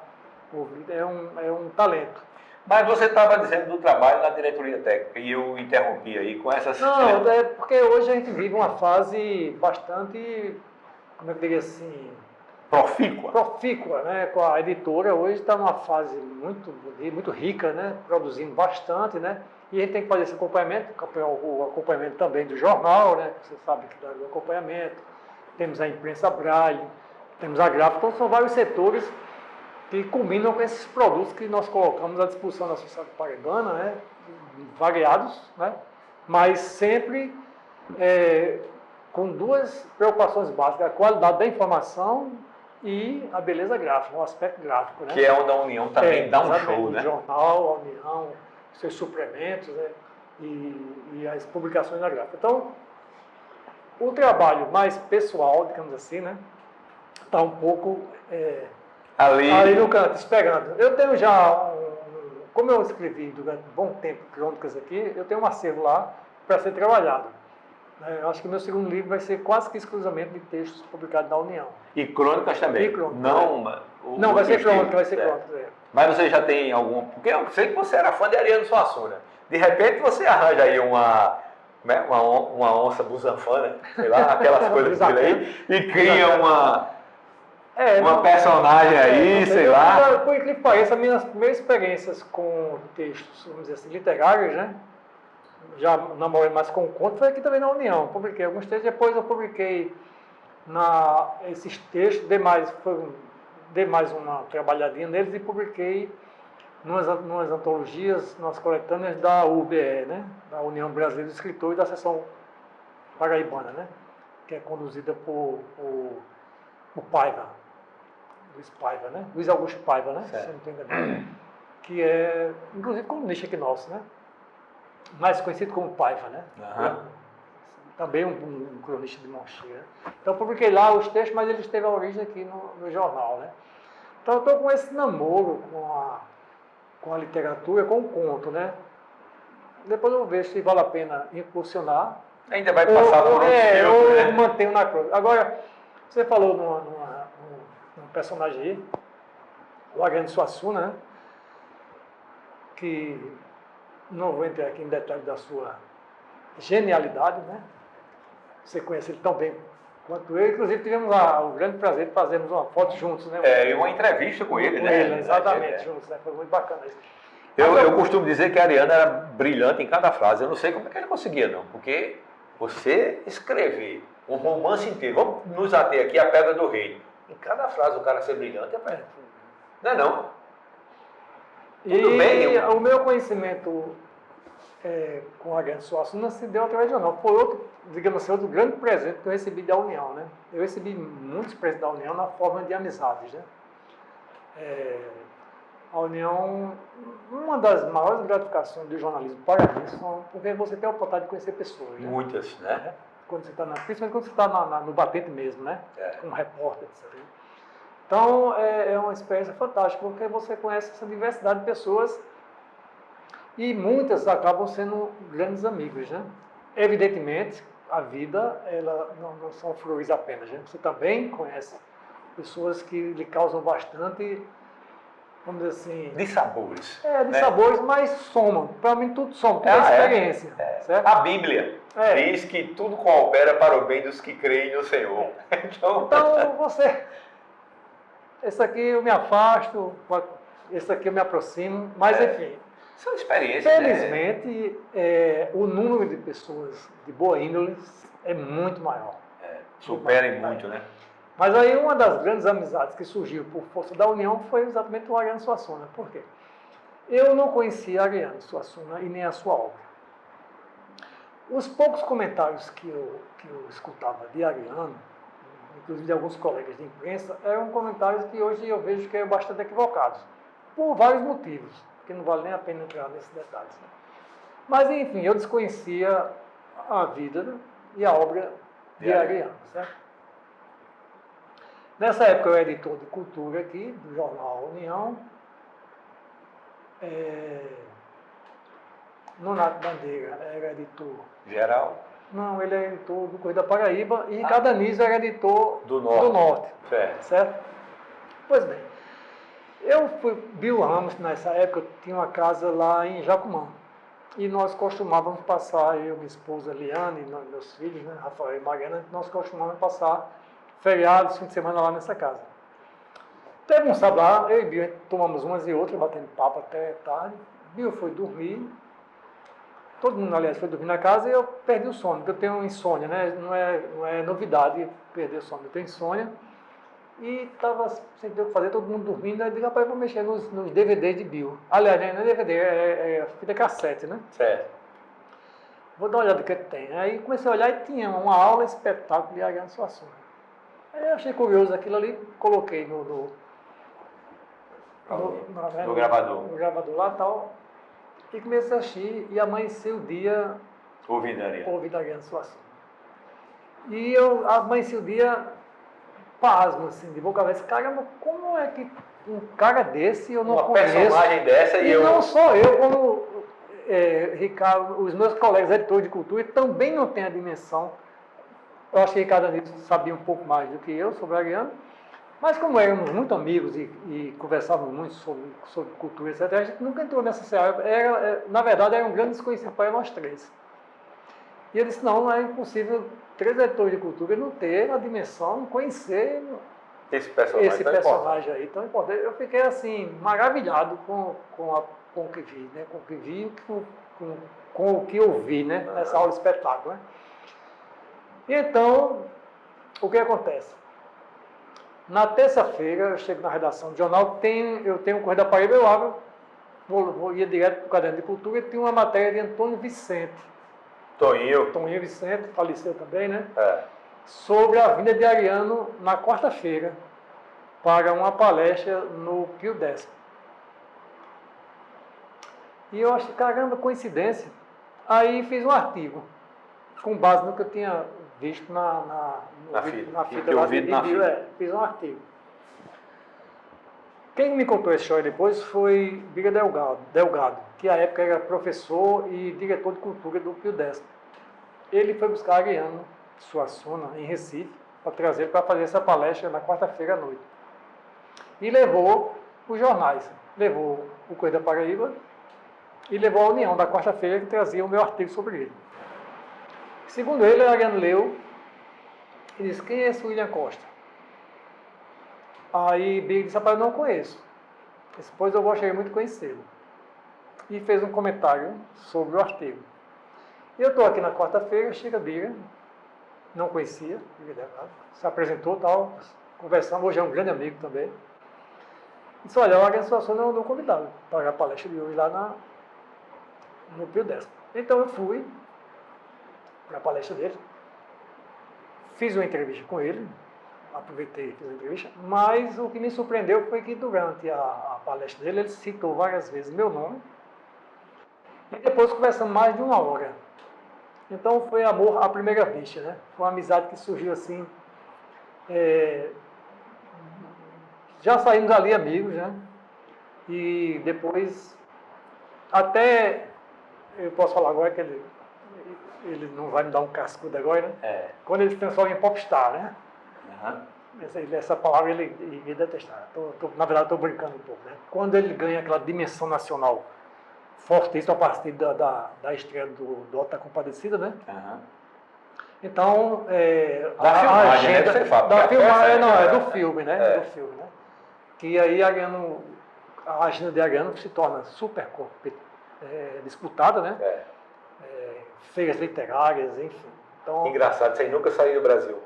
É um talento. Mas você estava dizendo do trabalho na diretoria técnica e eu interrompi aí com essas... Não, é porque hoje a gente vive uma fase bastante, como é que eu diria assim... Profícua, né? Com a editora hoje está numa fase muito rica, né? Produzindo bastante, né? E a gente tem que fazer esse acompanhamento, o acompanhamento também do jornal, né? Você sabe que dá o acompanhamento. Temos a imprensa braille, temos a gráfica, então são vários setores que combinam com esses produtos que nós colocamos à disposição da sociedade paraibana, né? Variados, né? Mas sempre com duas preocupações básicas, a qualidade da informação e a beleza gráfica, o aspecto gráfico. Né? Que é onde a União também dá um show, né? O jornal, a União, seus suplementos, né? E as publicações na gráfica. Então, o trabalho mais pessoal, digamos assim, né? Está um pouco... Ali no canto, esperando. Eu tenho já, como eu escrevi durante um bom tempo crônicas aqui, eu tenho um acervo lá para ser trabalhado. Eu acho que o meu segundo livro vai ser quase que exclusivamente de textos publicados na União. E crônicas também? E crônicas. Não, vai ser crônicas. Mas você já tem algum... Porque eu sei que você era fã de Ariano Suassuna. De repente você arranja aí uma onça busanfana, sei lá, aquelas coisas por aí, e cria uma personagem aí, sei lá. Por incrível que pareça, as minhas primeiras experiências com textos, vamos dizer assim, literários, né? Já namorei mais com o conto, foi aqui também na União. Publiquei alguns textos, depois eu publiquei esses textos, dei mais uma trabalhadinha neles e publiquei numas antologias, nas coletâneas da UBE, né? Da União Brasileira dos Escritores e da Seção Paraibana, né? Que é conduzida por Paiva. Luiz Paiva, né? Luiz Augusto Paiva, né? Se não me engano. Que é, inclusive, comunista aqui nosso, né? Mais conhecido como Paiva, né? Também um cronista de mão cheia. Então, eu publiquei lá os textos, mas eles teve a origem aqui no jornal, né? Então, eu estou com esse namoro com a literatura, com o conto, né? Depois eu vou ver se vale a pena incursionar. Ainda vai passar por outro filme, né? Eu mantenho na crônica. Agora, você falou num personagem aí, o Ariano Suassuna, né? Que não vou entrar aqui em detalhes da sua genialidade, né? Você conhece ele tão bem quanto eu. Inclusive, tivemos o grande prazer de fazermos uma foto juntos, né? E uma entrevista com ele, né? Exatamente, juntos, né? Foi muito bacana isso. Eu costumo dizer que a Ariano era brilhante em cada frase. Eu não sei como é que ele conseguia, não. Porque você escrever um romance inteiro, vamos nos ater aqui à Pedra do Rei. Em cada frase o cara ser brilhante, não é não? Tudo bem, o meu conhecimento com a Ariano Suassuna não se deu através do jornal. Foi outro, digamos assim, outro grande presente que eu recebi da União, né? Eu recebi muitos presentes da União na forma de amizades, né? A União, uma das maiores gratificações do jornalismo para mim são porque você tem a oportunidade de conhecer pessoas. Né? Muitas, né? Quando você principalmente quando você está no batente mesmo, né? Como repórter, etc. Então, é uma experiência fantástica, porque você conhece essa diversidade de pessoas e muitas acabam sendo grandes amigos, né? Evidentemente, a vida, ela não são flores apenas, né? Você também conhece pessoas que lhe causam bastante, vamos dizer assim... Dissabores. Dissabores, mas somam. Para mim, tudo soma, tudo é experiência. Certo? A Bíblia diz que tudo coopera para o bem dos que creem no Senhor. Então você... esse aqui eu me afasto, esse aqui eu me aproximo, mas enfim. São experiências, felizmente, o número de pessoas de boa índole é muito maior. Superem muito, né? Mas aí uma das grandes amizades que surgiu por força da união foi exatamente o Ariano Suassuna. Por quê? Eu não conhecia Ariano Suassuna e nem a sua obra. Os poucos comentários que eu escutava de Ariano, inclusive de alguns colegas de imprensa, eram comentários que hoje eu vejo que eram bastante equivocados, por vários motivos, que não vale nem a pena entrar nesses detalhes. Mas, enfim, eu desconhecia a vida e a obra de Ariano, certo? Nessa época eu era editor de cultura aqui, do jornal União. Nonato Bandeira era editor... Geral? Não, ele era editor do Correio da Paraíba e Ricardo Anísio era editor do Norte. Certo? Pois bem, Bill Ramos, nessa época, tinha uma casa lá em Jacumã. E nós costumávamos passar, eu, minha esposa Liane, meus filhos, né, Rafael e Mariana, nós costumávamos passar feriados, fim de semana lá nessa casa. Teve um sábado lá, eu e Bill tomamos umas e outras, batendo papo até tarde. Bill foi dormir, todo mundo, aliás, foi dormir na casa e eu perdi o sono, porque eu tenho insônia, né? Não é novidade perder o sono, eu tenho insônia. E estava sem ter o que fazer, todo mundo dormindo, aí eu digo, rapaz, eu vou mexer nos DVDs de Bill. Aliás, não é DVD, é fita cassete, né? Certo. Vou dar uma olhada no que tem. Aí comecei a olhar e tinha uma aula espetáculo de Ariano Suassuna. Aí eu achei curioso aquilo ali, coloquei no gravador. No gravador lá e tal. E comecei a assistir e amanheci o dia ouvindo Ariano Suassuna. E eu amanheci o dia pasmo, assim, de boca aberta. Caramba, como é que um cara desse eu não conheço? Uma personagem dessa e não só eu, como Ricardo, os meus colegas editores de cultura também não têm a dimensão. Eu acho que Ricardo Anísio sabia um pouco mais do que eu sobre Ariano, mas como éramos muito amigos e conversávamos muito sobre cultura, etc., a gente nunca entrou nessa seara. Na verdade, era um grande desconhecido para nós três. E ele disse, não é impossível 3 editores de cultura não ter a dimensão, não conhecer esse personagem aí tão importante. Eu fiquei assim, maravilhado com o que vi, né? Com o que vi, com o que eu vi, né? Nessa aula de espetáculo, né? E então, o que acontece? Na terça-feira, eu chego na redação do jornal, eu tenho o Correio da Paraíba, eu abro, ia direto para o Caderno de Cultura e tinha uma matéria de Antônio Vicente. Toninho Vicente, faleceu também, né? Sobre a vinda de Ariano na quarta-feira para uma palestra no Pio X. E eu achei, caramba, coincidência. Aí fiz um artigo, com base no que eu tinha visto na fita lá de Bill. Fiz um artigo. Quem me contou essa história depois foi Biga Delgado, que à época era professor e diretor de cultura do Pio X. Ele foi buscar Ariano Suassuna em Recife para trazer para fazer essa palestra na quarta-feira à noite. E levou os jornais, levou o Correio da Paraíba e levou a União da quarta-feira que trazia o meu artigo sobre ele. Segundo ele, Ariano leu e disse, quem é esse William Costa? Aí Biga disse, rapaz, eu não conheço. Depois eu gostaria muito de conhecê-lo. E fez um comentário sobre o artigo. E eu estou aqui na quarta-feira, chega Biga, não conhecia, se apresentou, tal, conversamos, hoje é um grande amigo também. Disse, olha, o Ariano Suassuna não convidado para a palestra de hoje lá no Pio X. Então eu fui para a palestra dele, fiz uma entrevista com ele, aproveitei e fiz uma entrevista, mas o que me surpreendeu foi que durante a palestra dele, ele citou várias vezes meu nome, e depois conversamos mais de 1 hora. Então foi amor à primeira vista, né? Foi uma amizade que surgiu assim. Já saímos ali amigos, né? E depois, até, eu posso falar agora que ele não vai me dar um cascudo agora, né? Quando ele se transforma em popstar, né? Essa palavra ele ia detestar. Na verdade, estou brincando um pouco, né? Quando ele ganha aquela dimensão nacional fortíssima a partir da estreia do Auto da Compadecida, né? Então, da filmagem, né? Da filmagem, não, é do filme, né? Do filme, né? que aí a agenda de Ariano se torna super disputada, né? Feiras literárias, enfim. Então, Engraçado, você nunca saiu do Brasil.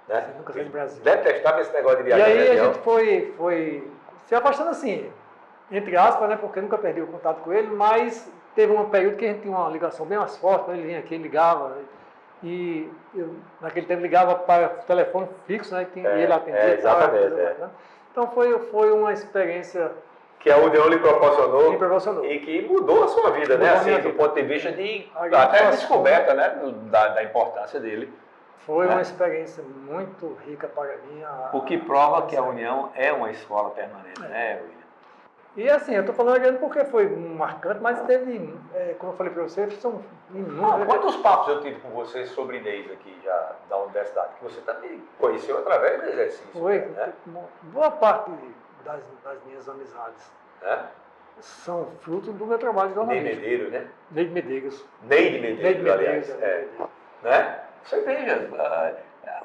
Né? Você nunca saiu do Brasil. Detestava esse negócio de e viajar. aí a gente foi se afastando assim, entre aspas, né? Porque eu nunca perdi o contato com ele, mas teve um período que a gente tinha uma ligação bem mais forte, ele vinha aqui, ligava. E eu, naquele tempo, ligava para o telefone fixo, né? E ele atendia. Exatamente. Então foi uma experiência que a União lhe proporcionou, e que mudou a sua vida, né? Assim, do ponto de vista de até descoberta, né? Da importância dele. Foi uma experiência muito rica para mim. O que prova que a União é uma escola permanente, né, William? E assim, eu estou falando aqui porque foi marcante, mas teve, como eu falei para você, são inúmeros. Quantos papos eu tive com você sobre Inês aqui já da universidade, que você também conheceu através do exercício. Foi, né? Boa parte das minhas amizades são fruto do meu trabalho de jornalismo. Neide Medeiros, né? Neide Medeiros. Neide Medeiros, aliás. Né? Você veja,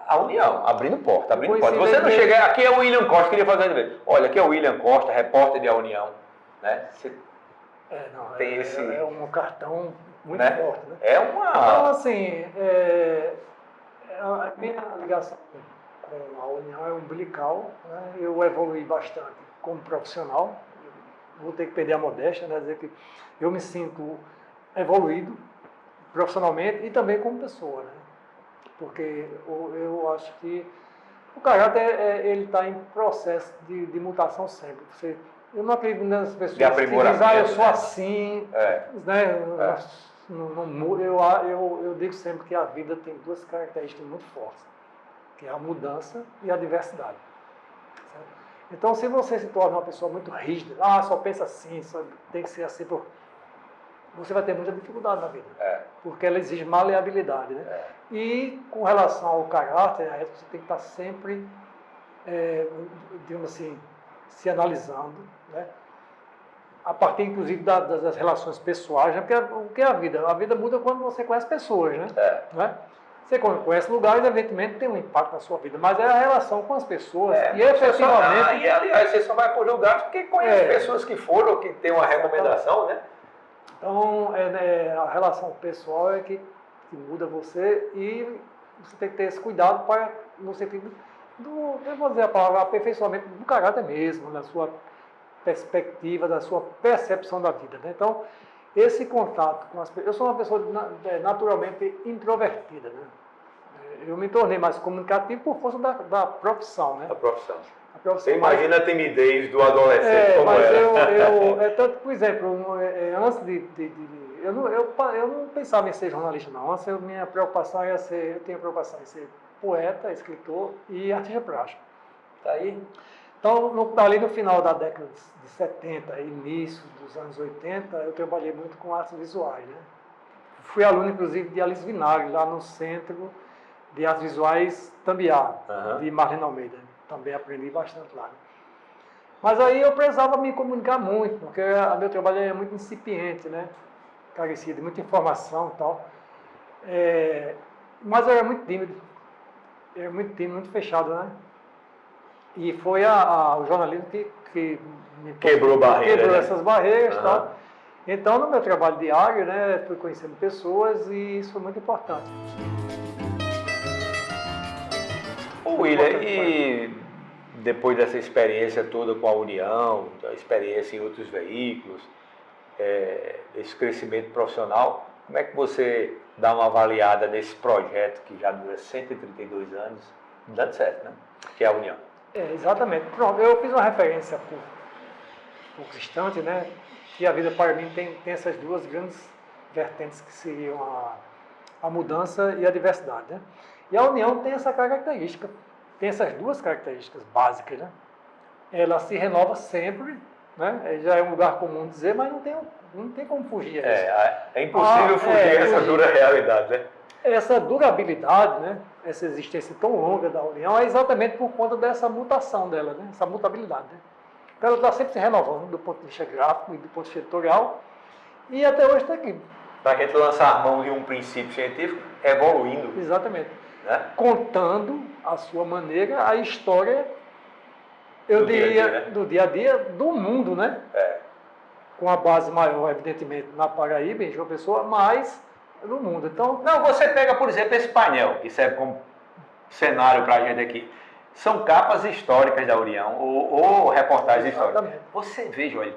a União, abrindo porta. Você não chega, aqui é o William Costa, queria fazer. Olha, aqui é o William Costa, repórter de A União. Né? Você tem esse... É um cartão muito forte, né? É uma... Então, assim, a minha ligação com a União é umbilical, né? Eu evolui bastante como profissional, vou ter que perder a modéstia, né? Dizer que eu me sinto evoluído profissionalmente e também como pessoa, né? Porque eu acho que o caráter ele está em processo de mutação sempre. Eu não acredito nas pessoas que dizem, eu sou assim, né? Eu digo sempre que a vida tem duas características muito fortes, que é a mudança e a diversidade. Certo? Então, se você se torna uma pessoa muito rígida, só pensa assim, só tem que ser assim, você vai ter muita dificuldade na vida, porque ela exige maleabilidade, né? E com relação ao caráter, você tem que estar sempre, digamos assim, se analisando, né? A partir, inclusive, das relações pessoais, né? Porque o que é a vida? A vida muda quando você conhece pessoas, né? Né? Você conhece lugares, evidentemente, tem um impacto na sua vida, mas é a relação com as pessoas e efetivamente... E, aliás, você só vai por lugares porque conhece pessoas que foram, que tem uma recomendação, né? Então, a relação pessoal é que muda você e você tem que ter esse cuidado para, no sentido eu vou dizer a palavra, aperfeiçoamento do caráter mesmo, da sua perspectiva, da sua percepção da vida, né? Então, esse contato com as pessoas... Eu sou uma pessoa naturalmente introvertida, né? Eu me tornei mais comunicativo por força da profissão, né? A profissão. Você imagina a timidez do adolescente como mas era. tanto, por exemplo, antes eu não pensava em ser jornalista, não. Antes minha preocupação era eu tinha preocupação em ser poeta, escritor e artista plástico. Tá aí? Então, ali no final da década de 70 e início dos anos 80, eu trabalhei muito com artes visuais, né? Fui aluno, inclusive, de Alice Vinagre, lá no Centro de Artes Visuais Tambiá, de Marlene Almeida. Também aprendi bastante lá. Mas aí eu precisava me comunicar muito, porque o meu trabalho é muito incipiente, né? Carecia de muita informação e tal. Mas eu era muito tímido. Muito fechado, né? E foi o jornalismo que me quebrou essas barreiras e tal. Então, no meu trabalho diário, né, fui conhecendo pessoas e isso foi muito importante. William, e depois dessa experiência toda com a União, da experiência em outros veículos, esse crescimento profissional, como é que você dá uma avaliada nesse projeto que já dura 132 anos, dando certo, né? Que é a União. Exatamente. Pronto, eu fiz uma referência por instante, né? Que a vida para mim tem essas duas grandes vertentes que seriam a mudança e a diversidade, né? E a União tem essa característica, tem essas duas características básicas, né? Ela se renova sempre, né? Já é um lugar comum dizer, mas não tem como fugir a isso. É impossível fugir dessa dura realidade, né? Essa durabilidade, né? Essa existência tão longa da União é exatamente por conta dessa mutação dela, né? Essa mutabilidade, né? Então ela está sempre se renovando do ponto de vista gráfico e do ponto de vista editorial e até hoje está aqui. Para a gente lançar a mão de um princípio científico, evoluindo. Exatamente. Né? Contando a sua maneira a história Eu do dia a diria dia, né? do dia a dia do mundo, né? Com a base maior, evidentemente, na Paraíba, em João Pessoa, mas no mundo. Então, Não, você pega, por exemplo, esse painel, que serve como cenário para a gente aqui. São capas históricas da União, ou reportagens históricas. exatamente. Você veja, olha,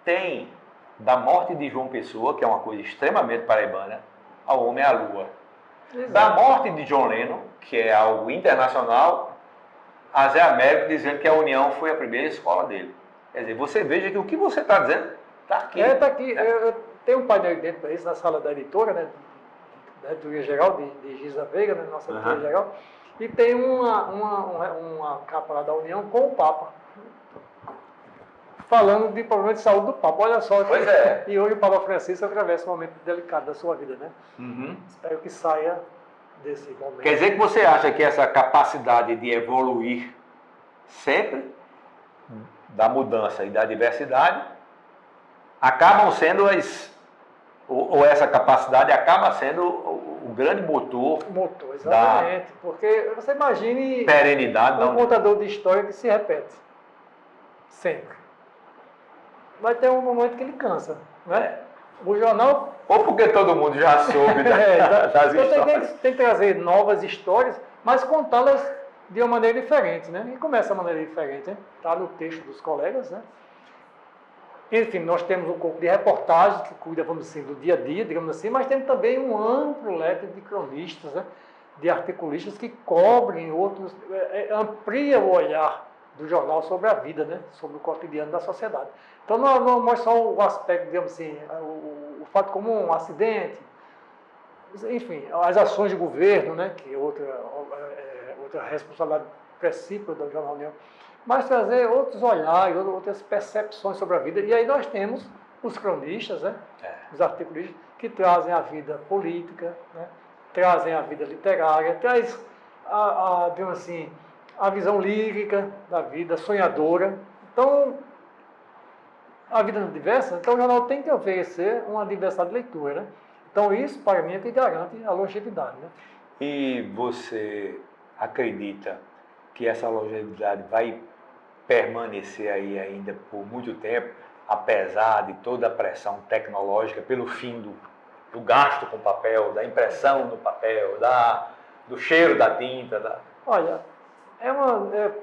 tem da morte de João Pessoa, que é uma coisa extremamente paraibana, ao homem à lua. Exato. Da morte de John Lennon, que é algo internacional, a Zé Américo dizendo que a União foi a primeira escola dele. Quer dizer, você veja que o que você está dizendo está aqui. Está aqui. Eu tenho um painel dentro para isso, na sala da editora, né? Da editoria geral, de Giza Veiga, né, nossa editoria geral. E tem uma capa lá da União com o Papa. Falando de problema de saúde do Papa. Olha só. Pois é. E hoje o Papa Francisco atravessa um momento delicado da sua vida, né? Espero que saia desse momento. Quer dizer que você acha que essa capacidade de evoluir sempre, da mudança e da diversidade, acabam sendo ou essa capacidade acaba sendo o grande motor, exatamente. Porque você imagine perenidade um contador de história que se repete. Sempre. Vai ter um momento que ele cansa, né? O jornal... Ou porque todo mundo já soube das histórias. Tem que trazer novas histórias, mas contá-las de uma maneira diferente, né? E começa a maneira diferente, né? Está no texto dos colegas, né? Enfim, nós temos um corpo de reportagem que cuida, vamos dizer, do dia a dia, digamos assim, mas temos também um amplo leque de cronistas, né? De articulistas que cobrem outros, amplia o olhar do jornal sobre a vida, né? Sobre o cotidiano da sociedade. Então não mostra só o aspecto, digamos assim, o fato comum, um acidente, enfim, as ações de governo, né? Que é outra responsabilidade principal do Jornal União, mas trazer outros olhares, outras percepções sobre a vida. E aí nós temos os cronistas, né? Os articulistas, que trazem a vida política, né? Trazem a vida literária, traz digamos assim, a visão lírica da vida, sonhadora. Então, a vida é diversa, então o jornal tem que oferecer uma diversidade de leitura, né? Então isso, para mim, é que garante a longevidade, né? E você acredita que essa longevidade vai permanecer aí ainda por muito tempo, apesar de toda a pressão tecnológica pelo fim do gasto com papel, da impressão no papel, do cheiro da tinta? Olha,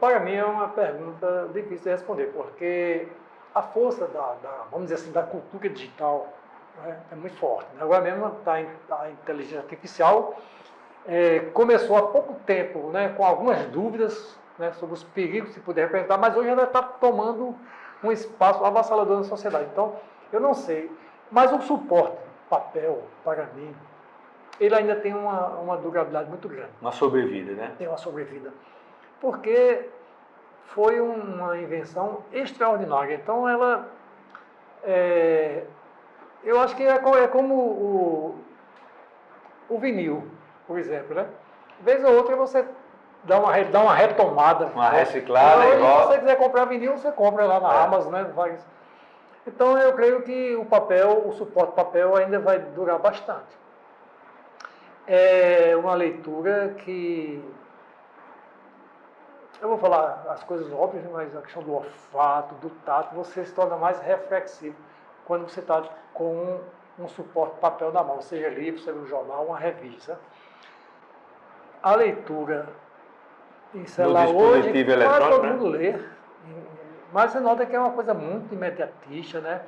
para mim é uma pergunta difícil de responder, porque a força vamos dizer assim, da cultura digital, né, é muito forte. Agora mesmo a inteligência artificial começou há pouco tempo, né, com algumas dúvidas, né, sobre os perigos que poderia representar, mas hoje ela está tomando um espaço avassalador na sociedade. Então, eu não sei, mas o suporte papel, para mim, ele ainda tem uma durabilidade muito grande. Uma sobrevida, né? Tem uma sobrevida. Porque foi uma invenção extraordinária. Então, ela... eu acho que é como o vinil, por exemplo, né? Vez ou outra você dá uma retomada. Uma reciclada, então, igual... Se você quiser comprar vinil, você compra lá na Amazon, né? Então, eu creio que o suporte papel ainda vai durar bastante. É uma leitura que... Eu vou falar as coisas óbvias, mas a questão do olfato, do tato, você se torna mais reflexivo quando você está com um suporte papel na mão, seja livro, seja um jornal, uma revista. A leitura em celular hoje, quase todo mundo lê, mas você nota que é uma coisa muito imediatista, né?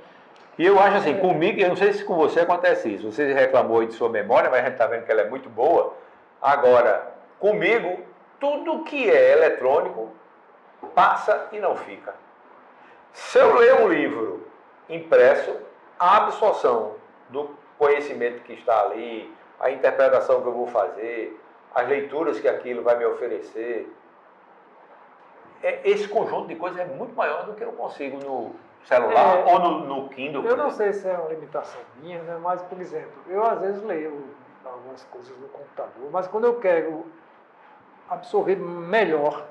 E eu acho assim, comigo, eu não sei se com você acontece isso, você reclamou aí de sua memória, mas a gente está vendo que ela é muito boa. Agora, comigo, tudo que é eletrônico passa e não fica. Se eu ler um livro impresso, a absorção do conhecimento que está ali, a interpretação que eu vou fazer, as leituras que aquilo vai me oferecer, esse conjunto de coisas é muito maior do que eu consigo no celular ou no Kindle. Eu não sei se é uma limitação minha, né? Mas, por exemplo, eu às vezes leio algumas coisas no computador, mas quando eu quero absorver melhor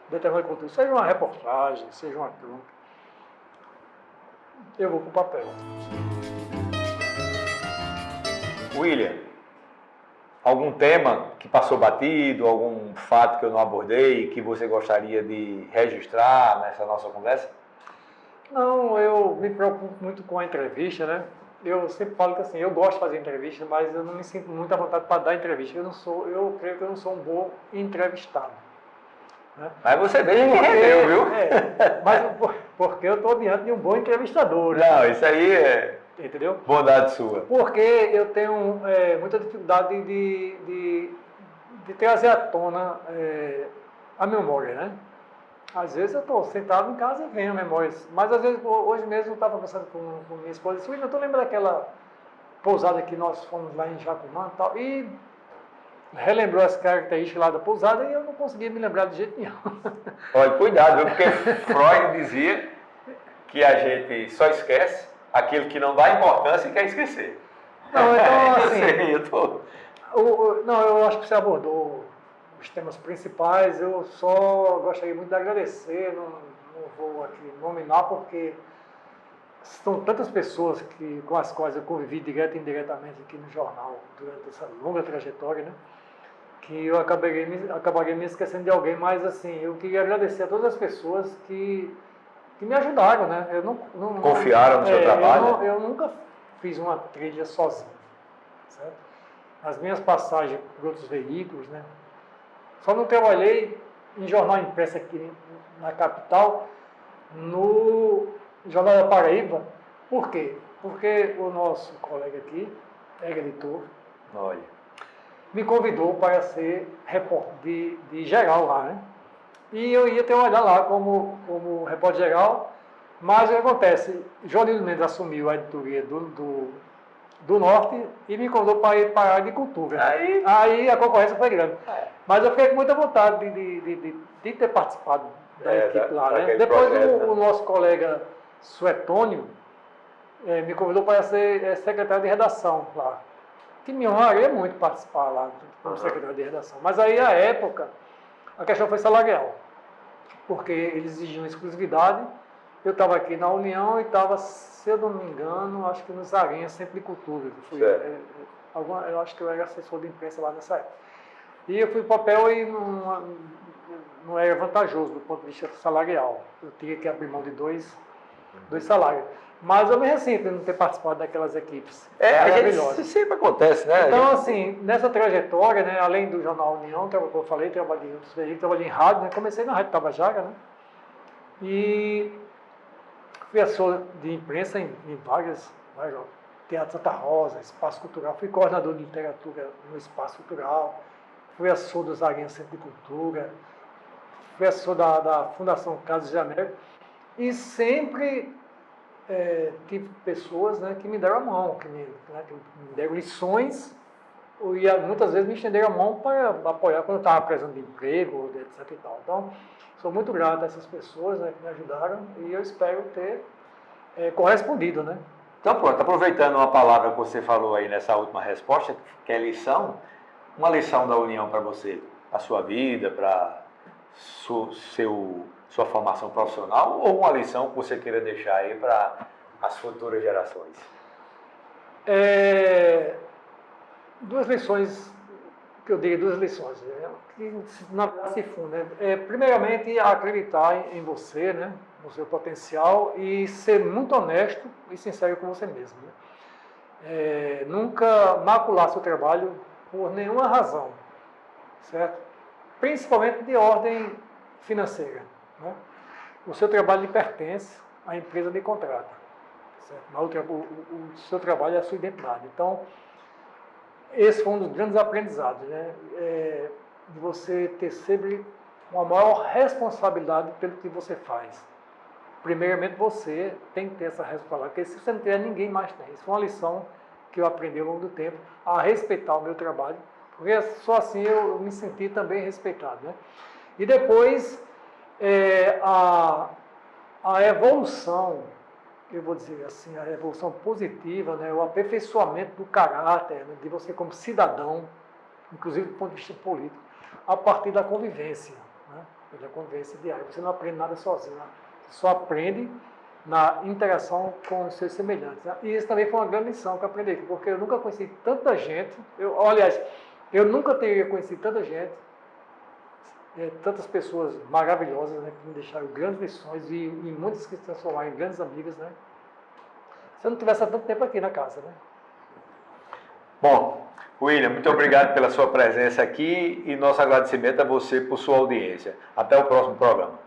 determinado conteúdo, seja uma reportagem, seja uma crônica, eu vou para o papel. William, Algum tema que passou batido, algum fato que eu não abordei, que você gostaria de registrar nessa nossa conversa? Não, eu me preocupo muito com a entrevista, né? Eu sempre falo que assim, eu gosto de fazer entrevista, mas eu não me sinto muito à vontade para dar entrevista. Eu creio que eu não sou um bom entrevistado. Né? Mas você veja que rendeu, viu? Porque eu estou diante de um bom entrevistador. Né? Não, isso aí é entendeu? Bondade sua. Porque eu tenho muita dificuldade de trazer à tona a memória, né? Às vezes eu estou sentado em casa e venho memórias, mas às vezes, hoje mesmo eu estava conversando com minha esposa e disse, eu estou lembrando daquela pousada que nós fomos lá em Jacumã e tal, e relembrou as características lá da pousada e eu não conseguia me lembrar de jeito nenhum. Olha, cuidado, viu? Porque Freud dizia que a gente só esquece aquilo que não dá importância e quer esquecer. Não, então assim... Não, eu acho que você abordou os temas principais, eu só gostaria muito de agradecer, não vou aqui nominar porque são tantas pessoas com as quais eu convivi direto e indiretamente aqui no jornal durante essa longa trajetória, né? Que eu acabaria me esquecendo de alguém, mas assim, eu queria agradecer a todas as pessoas que me ajudaram, né? Eu não confiaram no seu trabalho? Eu nunca fiz uma trilha sozinho, certo? As minhas passagens por outros veículos, né? Só não trabalhei em jornal impresso aqui na capital, no Jornal da Paraíba. Por quê? Porque o nosso colega aqui, era editor, olha, me convidou para ser repórter de geral lá, né? E eu ia trabalhar lá como repórter geral, mas o que acontece? Joanildo Mendes assumiu a editoria do Norte e me convidou para ir para a área de cultura. Aí a concorrência foi grande. Mas eu fiquei com muita vontade de ter participado da equipe lá. Né? Depois o nosso colega Suetônio me convidou para ser secretário de redação lá. Que me honraria muito participar lá como secretário de redação. Mas aí, à época, a questão foi salarial. Porque eles exigiam exclusividade. Eu estava aqui na União e estava, se eu não me engano, acho que nos Aranhas Centro de Cultura. Eu acho que eu era assessor de imprensa lá nessa época. E eu fui para o papel e não era vantajoso do ponto de vista salarial. Eu tinha que abrir mão de dois salários. Mas eu me ressinto em não ter participado daquelas equipes maravilhosas. Isso sempre acontece, né? Então, assim, nessa trajetória, né, além do Jornal União, que eu falei, trabalhei em outros veículos, trabalhei em rádio, né, comecei na Rádio Tabajara, né? E fui assessor de imprensa em vários Teatro Santa Rosa, Espaço Cultural, fui coordenador de literatura no Espaço Cultural, fui assessor dos Aranhas Centro de Cultura, fui assessor da Fundação Casas de América, e sempre tive pessoas, né, que me deram a mão, que me deram lições, e muitas vezes me estenderam a mão para apoiar quando eu estava precisando de emprego, etc. E tal. Então, sou muito grato a essas pessoas, né, que me ajudaram e eu espero ter correspondido. Né? Então pronto, aproveitando uma palavra que você falou aí nessa última resposta, que é lição, uma lição da União para você, a sua vida, para sua formação profissional, ou uma lição que você queira deixar aí para as futuras gerações? Duas lições, que eu diria duas lições, né, que na verdade se fundem. Primeiramente, acreditar em você, né, no seu potencial e ser muito honesto e sincero com você mesmo. Né? Nunca macular seu trabalho por nenhuma razão, certo? Principalmente de ordem financeira. Né? O seu trabalho lhe pertence, a empresa lhe contrata. Certo? Mas o seu trabalho é a sua identidade. Então, esse foi um dos grandes aprendizados, né? De você ter sempre uma maior responsabilidade pelo que você faz. Primeiramente, você tem que ter essa responsabilidade, porque se você não tiver, ninguém mais tem. Isso foi uma lição que eu aprendi ao longo do tempo, a respeitar o meu trabalho, porque só assim eu me senti também respeitado. Né? E depois, a evolução, eu vou dizer assim, a evolução positiva, né? O aperfeiçoamento do caráter, né? De você como cidadão, inclusive do ponto de vista político, a partir da convivência, né? Da convivência diária. Você não aprende nada sozinho, né? Você só aprende na interação com os seus semelhantes. Né? E isso também foi uma grande lição que eu aprendi, porque eu nunca conheci tanta gente. Aliás, Eu nunca teria conhecido tanta gente, tantas pessoas maravilhosas, né, que me deixaram grandes lições e muitas que se transformaram em grandes amigas, né? Se eu não tivesse há tanto tempo aqui na casa, né? Bom, William, muito obrigado pela sua presença aqui e nosso agradecimento a você por sua audiência. Até o próximo programa.